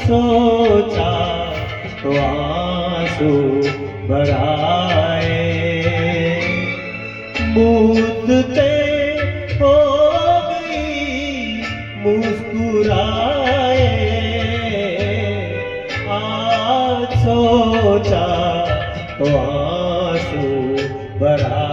सोचा तो आंसू भराए, मूंदते हो गई मुस्कुराए, आज सोचा तो आंसू भराए।